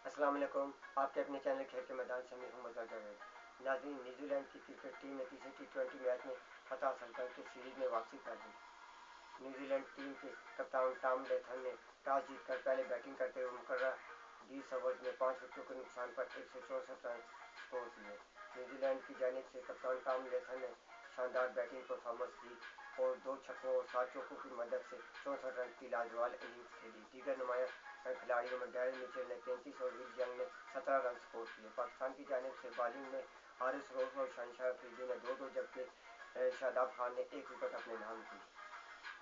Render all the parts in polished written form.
السلام علیکم، آپ کے اپنے چینل کھیل کے میدان سے میں ہوں مزار جاوید۔ ناظرین، نیوزی لینڈ کی کرکٹ ٹیم نے تیسرے T20 میچ میں فتح حاصل کر کے سیریز میں واپسی کر لی۔ نیوزی لینڈ ٹیم کے کپتان ٹام لیتھم نے ٹاس جیت کر پہلے بیٹنگ کرتے ہوئے مقررہ 20 اوورز میں 5 وکٹوں کے نقصان پر 164 رن سکور کیے۔ نیوزی لینڈ کی جانب سے کپتان ٹام لیتھم نے شاندار بیٹنگ پرفارمنس دی اور 2 چھکوں اور 7 چوکوں کی مدد سے 64 رن کی لازوال اننگز کھیلی۔ دیگر نمایاں کھلاڑیوں میں ڈیرن میچل نے 33 اور ول ینگ نے 17 رن سکور کیے۔ پاکستان کی جانب سے بالنگ میں حارث روف اور شہنشاہ افریدی نے 2-2 جبکہ شاداب خان نے 1 وکٹ اپنے نام کی۔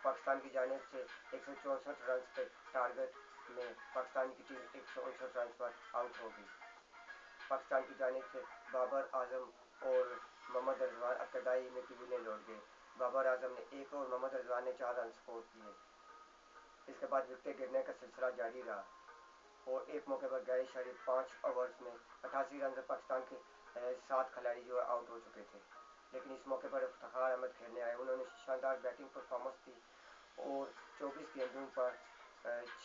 پاکستان کی جانب سے 164 رنز کے ٹارگٹ میں پاکستان کی ٹیم 159 رنز پر آؤٹ ہو گئی۔ پاکستان کی جانب سے بابر اعظم اور محمد رضوان ابتدائی اننگ کی بنیاد لوٹ گئے۔ بابر اعظم نے 1 اور محمد رضوان نے 4 رن سکور کیے۔ اس کے بعد وکٹیں گرنے کا سلسلہ جاری رہا اور ایک موقع پر گیری شریف 5 اوورز میں 88 رن سے پاکستان کے 7 کھلاڑی جو آؤٹ ہو چکے تھے، لیکن اس موقع پر افتخار احمد کھیلنے آئے۔ انہوں نے شاندار بیٹنگ پرفارمنس دی اور 24 گیندوں پر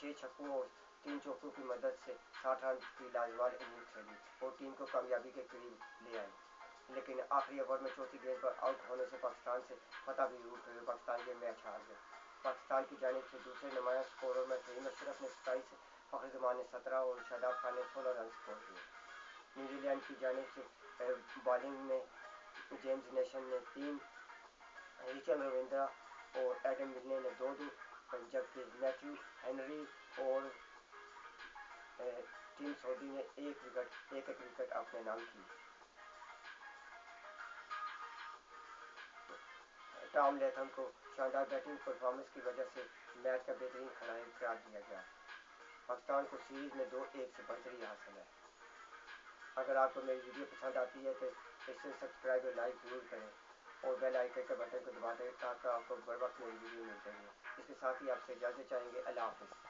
6 چھکوں اور 3 چوکوں کی مدد سے 60 رن کی لازوال اننگز کھیلی اور ٹیم کو کامیابی کے قریب لے آئے، لیکن آخری اوور میں چوتھی گیند پر آؤٹ ہونے سے پاکستان سے فتح بھی روٹ گئی اور پاکستان یہ میچ ہار گیا۔ پاکستان کی جانب سے دوسرے نمایاں سکورر میں فہیم اشرف نے 27، فخر زمان نے 17 اور شاداب خان نے 16 رن سکور کیے۔ نیوزی لینڈ کی جانب سے بالنگ میں جیمز نیشم نے 3، ریچرڈ رویندرا اور ایڈم ملنے نے 2-2 جبکہ میتھیو ہنری اور ٹم سعودی نے ایک وکٹ اپنے نام کی۔ ٹام لیتھم کو شاندار بیٹنگ پرفارمنس کی وجہ سے میچ کا بہترین کھلاڑی قرار دیا گیا۔ پاکستان کو سیریز میں 2-1 سے برتری حاصل ہے۔ اگر آپ کو میری ویڈیو پسند آتی ہے تو اسے سبسکرائب اور لائک ضرور کریں اور بیل آئیکن کے بٹن کو دبا دیں تاکہ آپ کو بر وقت میری ویڈیو ملتے رہے۔ اس کے ساتھ ہی آپ سے اجازت چاہیں گے۔ اللہ حافظ۔